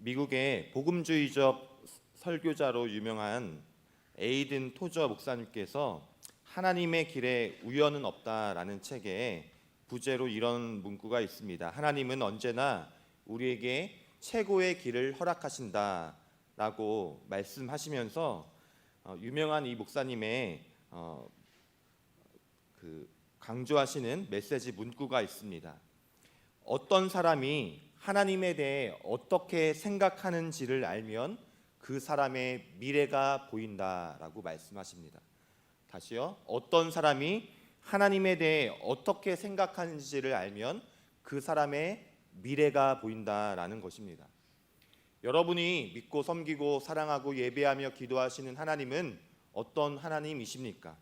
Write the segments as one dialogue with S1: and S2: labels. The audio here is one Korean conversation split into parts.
S1: 미국의 복음주의적 설교자로 유명한 에이든 토저 목사님께서 하나님의 길에 우연은 없다라는 책에 부제로 이런 문구가 있습니다. 하나님은 언제나 우리에게 최고의 길을 허락하신다라고 말씀하시면서 유명한 이 목사님의 강조하시는 메시지 문구가 있습니다. 어떤 사람이 하나님에 대해 어떻게 생각하는지를 알면 그 사람의 미래가 보인다라고 말씀하십니다. 다시요. 어떤 사람이 하나님에 대해 어떻게 생각하는지를 알면 그 사람의 미래가 보인다라는 것입니다. 여러분이 믿고 섬기고 사랑하고 예배하며 기도하시는 하나님은 어떤 하나님이십니까?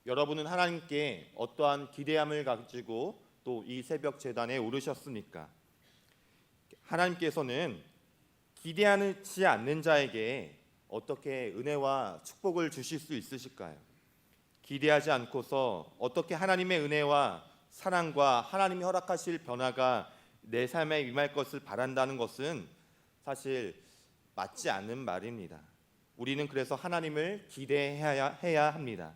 S1: 여러분은 하나님께 어떠한 기대함을 가지고 또 이 새벽 제단에 오르셨습니까? 하나님께서는 기대하지 않는 자에게 어떻게 은혜와 축복을 주실 수 있으실까요? 기대하지 않고서 어떻게 하나님의 은혜와 사랑과 하나님이 허락하실 변화가 내 삶에 임할 것을 바란다는 것은 사실 맞지 않는 말입니다. 우리는 그래서 하나님을 기대해야 합니다.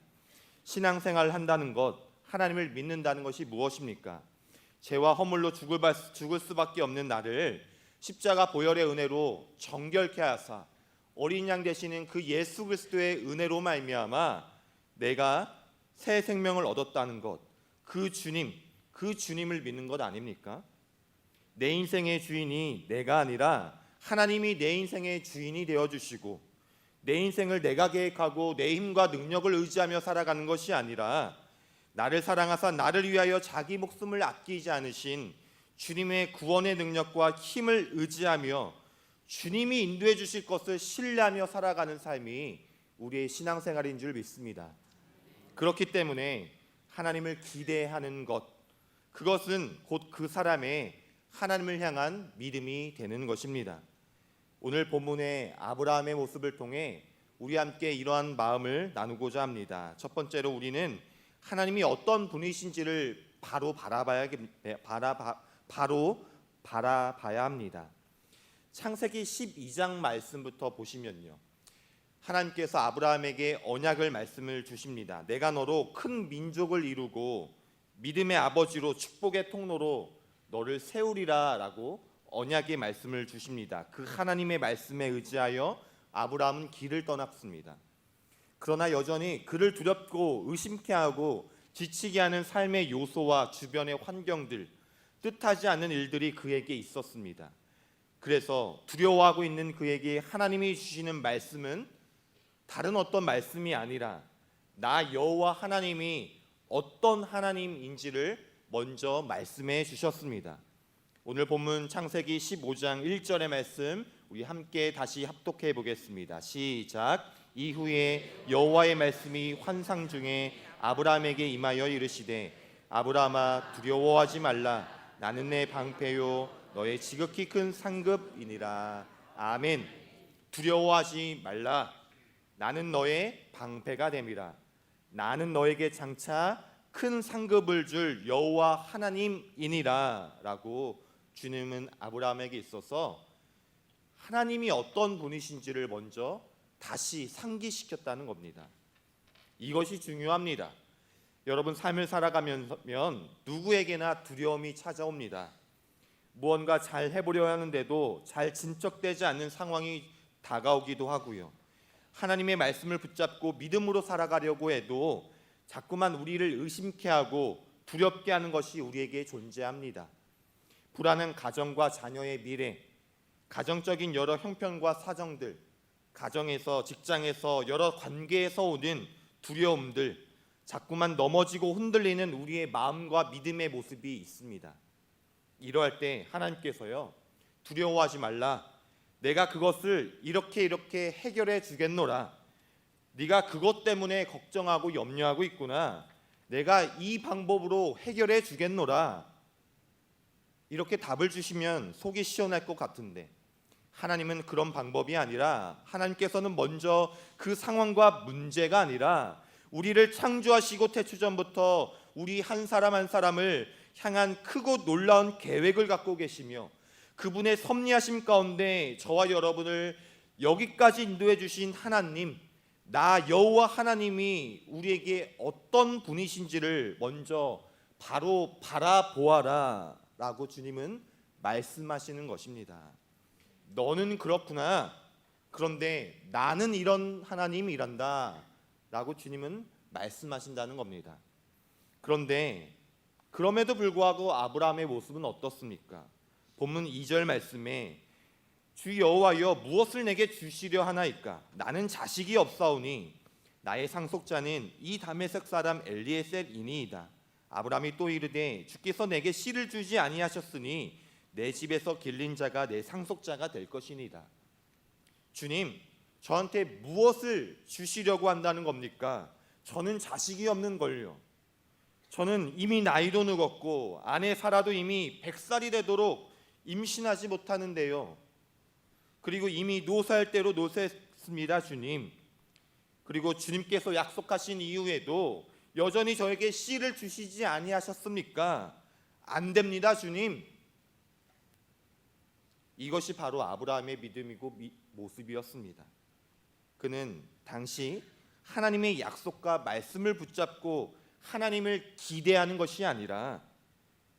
S1: 신앙생활을 한다는 것, 하나님을 믿는다는 것이 무엇입니까? 죄와 허물로 죽을 수밖에 없는 나를 십자가 보혈의 은혜로 정결케 하사 어린 양 되시는 그 예수 그리스도의 은혜로 말미암아 내가 새 생명을 얻었다는 것, 그 주님을 믿는 것 아닙니까? 내 인생의 주인이 내가 아니라 하나님이 내 인생의 주인이 되어주시고 내 인생을 내가 계획하고 내 힘과 능력을 의지하며 살아가는 것이 아니라 나를 사랑하사 나를 위하여 자기 목숨을 아끼지 않으신 주님의 구원의 능력과 힘을 의지하며 주님이 인도해 주실 것을 신뢰하며 살아가는 삶이 우리의 신앙생활인 줄 믿습니다. 그렇기 때문에 하나님을 기대하는 것, 그것은 곧 그 사람의 하나님을 향한 믿음이 되는 것입니다. 오늘 본문의 아브라함의 모습을 통해 우리 함께 이러한 마음을 나누고자 합니다. 첫 번째로 우리는 하나님이 어떤 분이신지를 바로 바라봐야 합니다. 창세기 12장 말씀부터 보시면요, 하나님께서 아브라함에게 언약을 말씀을 주십니다. 내가 너로 큰 민족을 이루고 믿음의 아버지로 축복의 통로로 너를 세우리라 라고 언약의 말씀을 주십니다. 그 하나님의 말씀에 의지하여 아브라함은 길을 떠났습니다. 그러나 여전히 그를 두렵고 의심케 하고 지치게 하는 삶의 요소와 주변의 환경들, 뜻하지 않는 일들이 그에게 있었습니다. 그래서 두려워하고 있는 그에게 하나님이 주시는 말씀은 다른 어떤 말씀이 아니라 나 여호와 하나님이 어떤 하나님인지를 먼저 말씀해 주셨습니다. 오늘 본문 창세기 15장 1절의 말씀 우리 함께 다시 합독해 보겠습니다. 시작. 이후에 여호와의 말씀이 환상 중에 아브라함에게 임하여 이르시되 아브라함아 두려워하지 말라. 나는 내 방패요 너의 지극히 큰 상급이니라. 아멘. 두려워하지 말라. 나는 너의 방패가 됨이라. 나는 너에게 장차 큰 상급을 줄 여호와 하나님이니라 라고 주님은 아브라함에게 있어서 하나님이 어떤 분이신지를 먼저 다시 상기시켰다는 겁니다. 이것이 중요합니다. 여러분, 삶을 살아가면 누구에게나 두려움이 찾아옵니다. 무언가 잘 해보려 하는데도 잘 진척되지 않는 상황이 다가오기도 하고요. 하나님의 말씀을 붙잡고 믿음으로 살아가려고 해도 자꾸만 우리를 의심케 하고 두렵게 하는 것이 우리에게 존재합니다. 불안한 가정과 자녀의 미래, 가정적인 여러 형편과 사정들, 가정에서, 직장에서, 여러 관계에서 오는 두려움들, 자꾸만 넘어지고 흔들리는 우리의 마음과 믿음의 모습이 있습니다. 이러할 때 하나님께서요, 두려워하지 말라. 내가 그것을 이렇게 해결해 주겠노라. 네가 그것 때문에 걱정하고 염려하고 있구나. 내가 이 방법으로 해결해 주겠노라. 이렇게 답을 주시면 속이 시원할 것 같은데 하나님은 그런 방법이 아니라 하나님께서는 먼저 그 상황과 문제가 아니라 우리를 창조하시고 태초전부터 우리 한 사람 한 사람을 향한 크고 놀라운 계획을 갖고 계시며 그분의 섭리하심 가운데 저와 여러분을 여기까지 인도해 주신 하나님, 나 여호와 하나님이 우리에게 어떤 분이신지를 먼저 바로 바라보아라 라고 주님은 말씀하시는 것입니다. 너는 그렇구나. 그런데 나는 이런 하나님이란다 라고 주님은 말씀하신다는 겁니다. 그런데 그럼에도 불구하고 아브라함의 모습은 어떻습니까? 본문 2절 말씀에 주 여호와여 무엇을 내게 주시려 하나이까? 나는 자식이 없사오니 나의 상속자는 이 다메섹 사람 엘리에셀이니이다. 아브라함이 또 이르되 주께서 내게 씨를 주지 아니하셨으니 내 집에서 길린 자가 내 상속자가 될 것이니이다. 주님, 저한테 무엇을 주시려고 한다는 겁니까? 저는 자식이 없는 걸요. 저는 이미 나이도 늙었고 아내 사라도 이미 100살이 되도록 임신하지 못하는데요. 그리고 이미 노사할 대로 노쇠했습니다, 주님. 그리고 주님께서 약속하신 이후에도 여전히 저에게 씨를 주시지 아니하셨습니까? 안 됩니다, 주님. 이것이 바로 아브라함의 믿음이고 모습이었습니다. 그는 당시 하나님의 약속과 말씀을 붙잡고 하나님을 기대하는 것이 아니라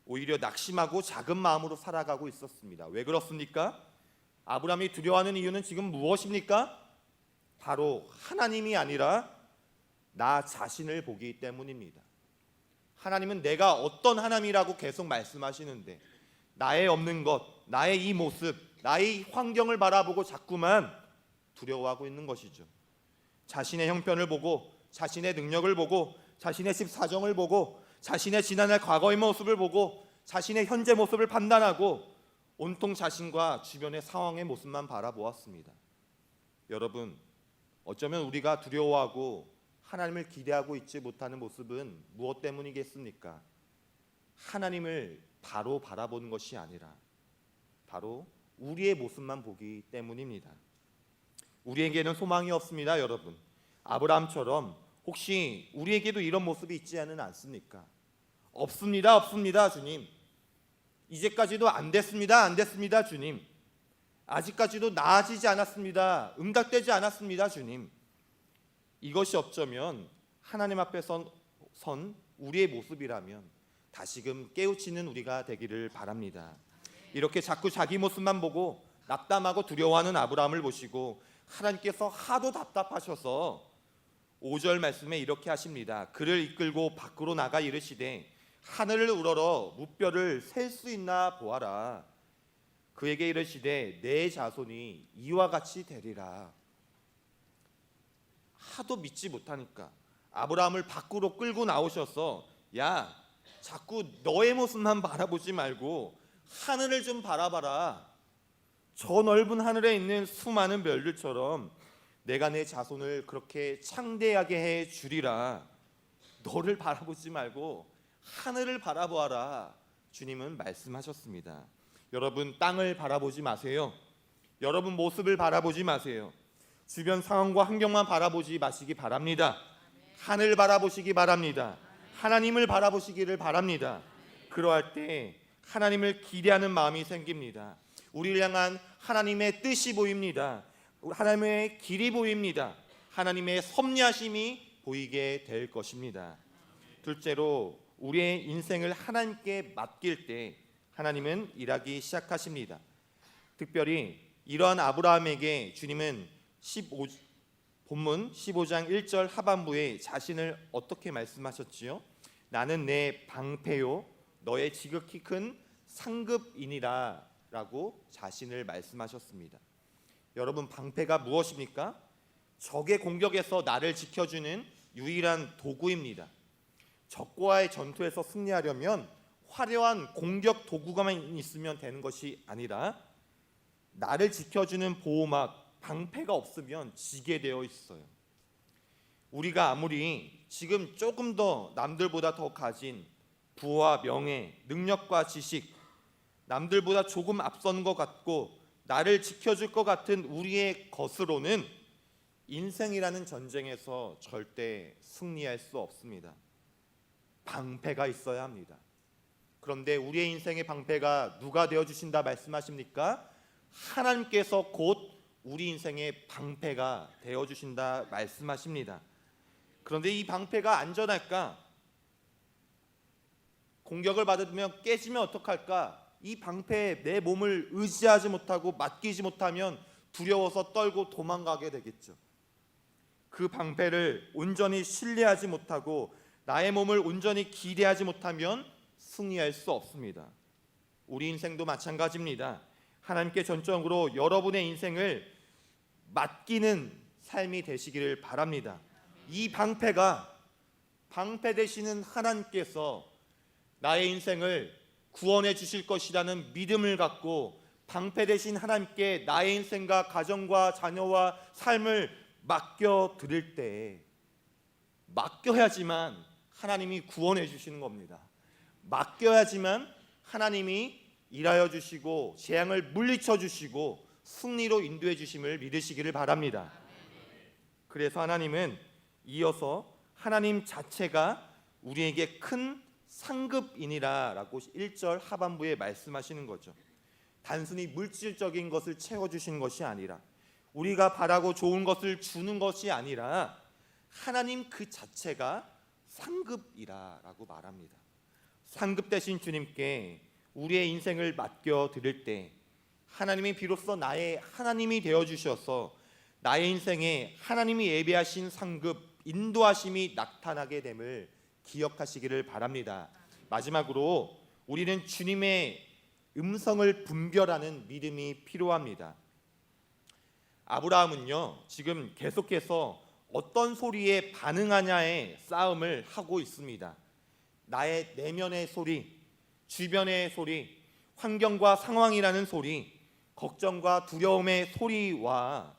S1: 오히려 낙심하고 작은 마음으로 살아가고 있었습니다. 왜 그렇습니까? 아브라함이 두려워하는 이유는 지금 무엇입니까? 바로 하나님이 아니라 나 자신을 보기 때문입니다. 하나님은 내가 어떤 하나님이라고 계속 말씀하시는데 나의 없는 것, 나의 이 모습, 나의 환경을 바라보고 자꾸만 두려워하고 있는 것이죠. 자신의 형편을 보고, 자신의 능력을 보고, 자신의 집 사정을 보고, 자신의 지난날 과거의 모습을 보고, 자신의 현재 모습을 판단하고 온통 자신과 주변의 상황의 모습만 바라보았습니다. 여러분, 어쩌면 우리가 두려워하고 하나님을 기대하고 있지 못하는 모습은 무엇 때문이겠습니까? 하나님을 바로 바라보는 것이 아니라 바로 우리의 모습만 보기 때문입니다. 우리에게는 소망이 없습니다, 여러분. 아브라함처럼 혹시 우리에게도 이런 모습이 있지는 않습니까? 없습니다, 없습니다, 주님. 이제까지도 안 됐습니다, 주님. 아직까지도 나아지지 않았습니다. 응답되지 않았습니다, 주님. 이것이 어쩌면 하나님 앞에 선 우리의 모습이라면 다시금 깨우치는 우리가 되기를 바랍니다. 이렇게 자꾸 자기 모습만 보고 낙담하고 두려워하는 아브라함을 보시고 하나님께서 하도 답답하셔서 5절 말씀에 이렇게 하십니다. 그를 이끌고 밖으로 나가 이르시되 하늘을 우러러 무뼈를 셀 수 있나 보아라. 그에게 이르시되 내 자손이 이와 같이 되리라. 하도 믿지 못하니까 아브라함을 밖으로 끌고 나오셔서 야, 자꾸 너의 모습만 바라보지 말고 하늘을 좀 바라봐라. 저 넓은 하늘에 있는 수많은 별들처럼 내가 내 자손을 그렇게 창대하게 해 주리라. 너를 바라보지 말고 하늘을 바라보아라. 주님은 말씀하셨습니다. 여러분, 땅을 바라보지 마세요. 여러분 모습을 바라보지 마세요. 주변 상황과 환경만 바라보지 마시기 바랍니다. 하늘 바라보시기 바랍니다. 하나님을 바라보시기를 바랍니다. 그러할 때 하나님을 기대하는 마음이 생깁니다. 우리를 향한 하나님의 뜻이 보입니다. 하나님의 길이 보입니다. 하나님의 섭리하심이 보이게 될 것입니다. 둘째로 우리의 인생을 하나님께 맡길 때 하나님은 일하기 시작하십니다. 특별히 이러한 아브라함에게 주님은 본문 15장 1절 하반부에 자신을 어떻게 말씀하셨지요? 나는 내 방패요 너의 지극히 큰 상급이니라 라고 자신을 말씀하셨습니다. 여러분, 방패가 무엇입니까? 적의 공격에서 나를 지켜주는 유일한 도구입니다. 적과의 전투에서 승리하려면 화려한 공격 도구가만 있으면 되는 것이 아니라 나를 지켜주는 보호막, 방패가 없으면 지게 되어 있어요. 우리가 아무리 지금 조금 더 남들보다 더 가진 부와 명예, 능력과 지식, 남들보다 조금 앞선 것 같고 나를 지켜줄 것 같은 우리의 것으로는 인생이라는 전쟁에서 절대 승리할 수 없습니다. 방패가 있어야 합니다. 그런데 우리의 인생의 방패가 누가 되어주신다 말씀하십니까? 하나님께서 곧 우리 인생의 방패가 되어주신다 말씀하십니다. 그런데 이 방패가 안전할까? 공격을 받으면 깨지면 어떡할까? 이 방패에 내 몸을 의지하지 못하고 맡기지 못하면 두려워서 떨고 도망가게 되겠죠. 그 방패를 온전히 신뢰하지 못하고 나의 몸을 온전히 기대하지 못하면 승리할 수 없습니다. 우리 인생도 마찬가지입니다. 하나님께 전적으로 여러분의 인생을 맡기는 삶이 되시기를 바랍니다. 이 방패가 방패 되시는 하나님께서 나의 인생을 구원해 주실 것이라는 믿음을 갖고 방패 되신 하나님께 나의 인생과 가정과 자녀와 삶을 맡겨 드릴 때 맡겨야지만 하나님이 구원해 주시는 겁니다. 맡겨야지만 하나님이 일하여 주시고 재앙을 물리쳐 주시고 승리로 인도해 주심을 믿으시기를 바랍니다. 그래서 하나님은 이어서 하나님 자체가 우리에게 큰 상급이니라 라고 1절 하반부에 말씀하시는 거죠. 단순히 물질적인 것을 채워주시는 것이 아니라 우리가 바라고 좋은 것을 주는 것이 아니라 하나님 그 자체가 상급이라 라고 말합니다. 상급 되신 주님께 우리의 인생을 맡겨 드릴 때 하나님이 비로소 나의 하나님이 되어주셔서 나의 인생에 하나님이 예비하신 상급 인도하심이 나타나게 됨을 기억하시기를 바랍니다. 마지막으로 우리는 주님의 음성을 분별하는 믿음이 필요합니다. 아브라함은요 지금 계속해서 어떤 소리에 반응하냐의 싸움을 하고 있습니다. 나의 내면의 소리, 주변의 소리, 환경과 상황이라는 소리, 걱정과 두려움의 소리와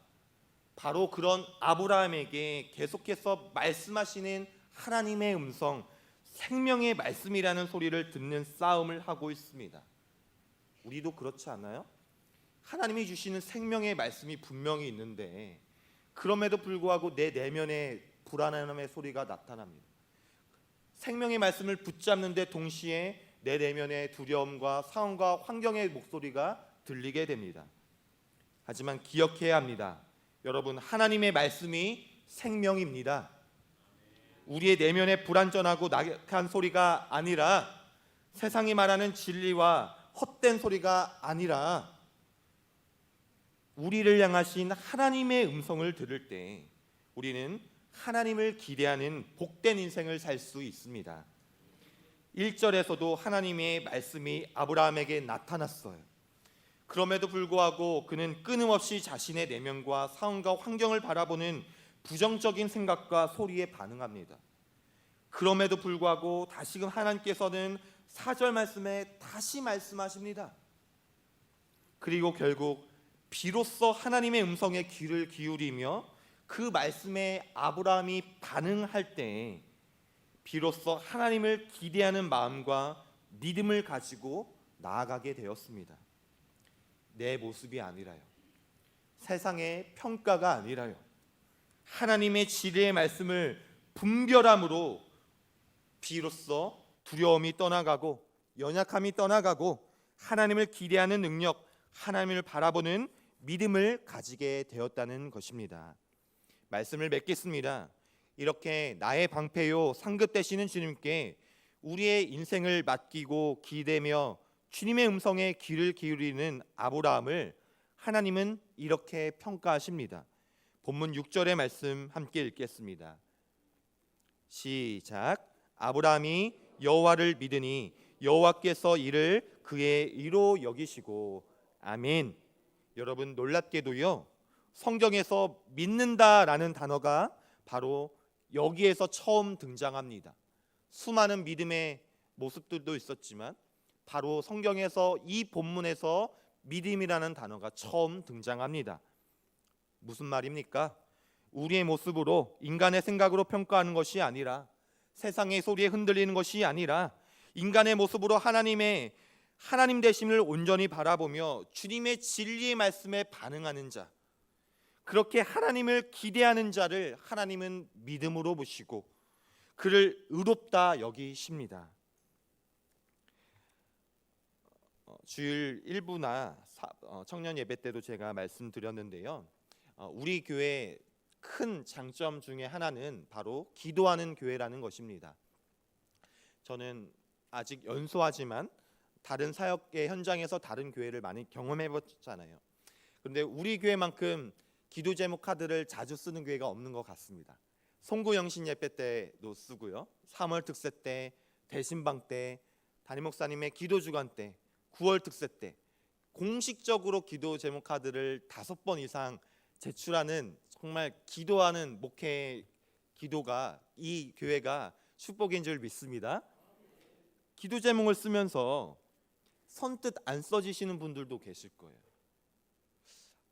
S1: 바로 그런 아브라함에게 계속해서 말씀하시는 하나님의 음성, 생명의 말씀이라는 소리를 듣는 싸움을 하고 있습니다. 우리도 그렇지 않나요? 하나님이 주시는 생명의 말씀이 분명히 있는데 그럼에도 불구하고 내 내면에 불안함의 소리가 나타납니다. 생명의 말씀을 붙잡는데 동시에 내 내면의 두려움과 상황과 환경의 목소리가 들리게 됩니다. 하지만 기억해야 합니다. 여러분, 하나님의 말씀이 생명입니다. 우리의 내면에 불완전하고 나약한 소리가 아니라 세상이 말하는 진리와 헛된 소리가 아니라 우리를 향하신 하나님의 음성을 들을 때 우리는 하나님을 기대하는 복된 인생을 살 수 있습니다. 1절에서도 하나님의 말씀이 아브라함에게 나타났어요. 그럼에도 불구하고 그는 끊임없이 자신의 내면과 상황과 환경을 바라보는 부정적인 생각과 소리에 반응합니다. 그럼에도 불구하고 다시금 하나님께서는 4절 말씀에 다시 말씀하십니다. 그리고 결국 비로소 하나님의 음성에 귀를 기울이며 그 말씀에 아브라함이 반응할 때 비로소 하나님을 기대하는 마음과 믿음을 가지고 나아가게 되었습니다. 내 모습이 아니라요, 세상의 평가가 아니라요, 하나님의 진리의 말씀을 분별함으로 비로소 두려움이 떠나가고 연약함이 떠나가고 하나님을 기대하는 능력, 하나님을 바라보는 믿음을 가지게 되었다는 것입니다. 말씀을 맺겠습니다. 이렇게 나의 방패요 상급 되시는 주님께 우리의 인생을 맡기고 기대며 주님의 음성에 귀를 기울이는 아브라함을 하나님은 이렇게 평가하십니다. 본문 6절의 말씀 함께 읽겠습니다. 시작. 아브라함이 여호와를 믿으니 여호와께서 이를 그의 의로 여기시고. 아멘. 여러분, 놀랍게도요 성경에서 믿는다라는 단어가 바로 여기에서 처음 등장합니다. 수많은 믿음의 모습들도 있었지만 바로 성경에서 이 본문에서 믿음이라는 단어가 처음 등장합니다. 무슨 말입니까? 우리의 모습으로 인간의 생각으로 평가하는 것이 아니라 세상의 소리에 흔들리는 것이 아니라 인간의 모습으로 하나님 되심을 온전히 바라보며 주님의 진리의 말씀에 반응하는 자, 그렇게 하나님을 기대하는 자를 하나님은 믿음으로 보시고 그를 의롭다 여기십니다. 주일 1부나 청년 예배 때도 제가 말씀드렸는데요. 우리 교회의 큰 장점 중에 하나는 바로 기도하는 교회라는 것입니다. 저는 아직 연소하지만 다른 사역의 현장에서 다른 교회를 많이 경험해봤잖아요. 그런데 우리 교회만큼 기도 제목 카드를 자주 쓰는 교회가 없는 것 같습니다. 송구 영신 예배 때도 쓰고요, 3월 특세 때, 대신방 때, 담임 목사님의 기도 주간 때, 9월 특세 때 공식적으로 기도 제목 카드를 5번 이상 제출하는 정말 기도하는 목회 기도가 이 교회가 축복인 줄 믿습니다. 기도 제목을 쓰면서 선뜻 안 써지시는 분들도 계실 거예요.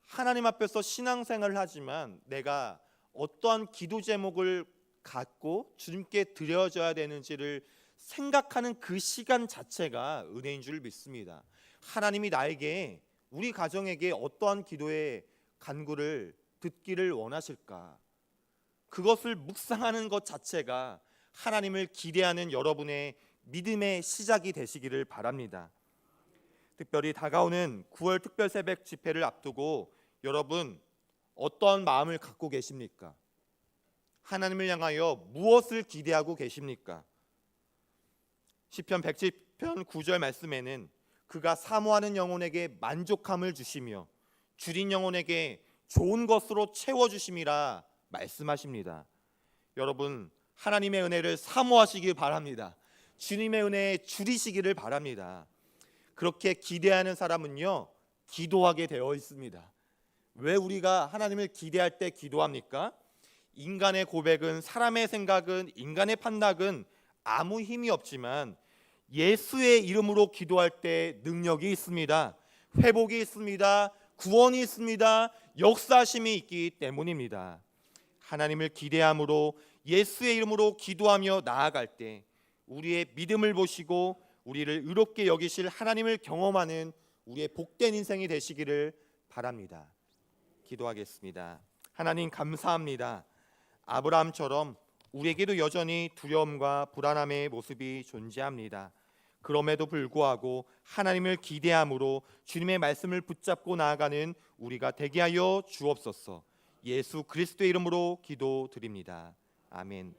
S1: 하나님 앞에서 신앙생활을 하지만 내가 어떠한 기도 제목을 갖고 주님께 드려져야 되는지를 생각하는 그 시간 자체가 은혜인 줄 믿습니다. 하나님이 나에게, 우리 가정에게 어떠한 기도의 간구를 듣기를 원하실까? 그것을 묵상하는 것 자체가 하나님을 기대하는 여러분의 믿음의 시작이 되시기를 바랍니다. 특별히 다가오는 9월 특별 새벽 집회를 앞두고 여러분 어떠한 마음을 갖고 계십니까? 하나님을 향하여 무엇을 기대하고 계십니까? 시편 110편 9절 말씀에는 그가 사모하는 영혼에게 만족함을 주시며 줄인 영혼에게 좋은 것으로 채워주심이라 말씀하십니다. 여러분, 하나님의 은혜를 사모하시길 바랍니다. 주님의 은혜에 줄이시기를 바랍니다. 그렇게 기대하는 사람은요, 기도하게 되어 있습니다. 왜 우리가 하나님을 기대할 때 기도합니까? 인간의 고백은, 사람의 생각은, 인간의 판단은 아무 힘이 없지만 예수의 이름으로 기도할 때 능력이 있습니다. 회복이 있습니다. 구원이 있습니다. 역사심이 있기 때문입니다. 하나님을 기대함으로 예수의 이름으로 기도하며 나아갈 때 우리의 믿음을 보시고 우리를 의롭게 여기실 하나님을 경험하는 우리의 복된 인생이 되시기를 바랍니다. 기도하겠습니다. 하나님 감사합니다. 아브라함처럼 우리에게도 여전히 두려움과 불안함의 모습이 존재합니다. 그럼에도 불구하고 하나님을 기대함으로 주님의 말씀을 붙잡고 나아가는 우리가 되게 하여 주옵소서. 예수 그리스도의 이름으로 기도드립니다. 아멘.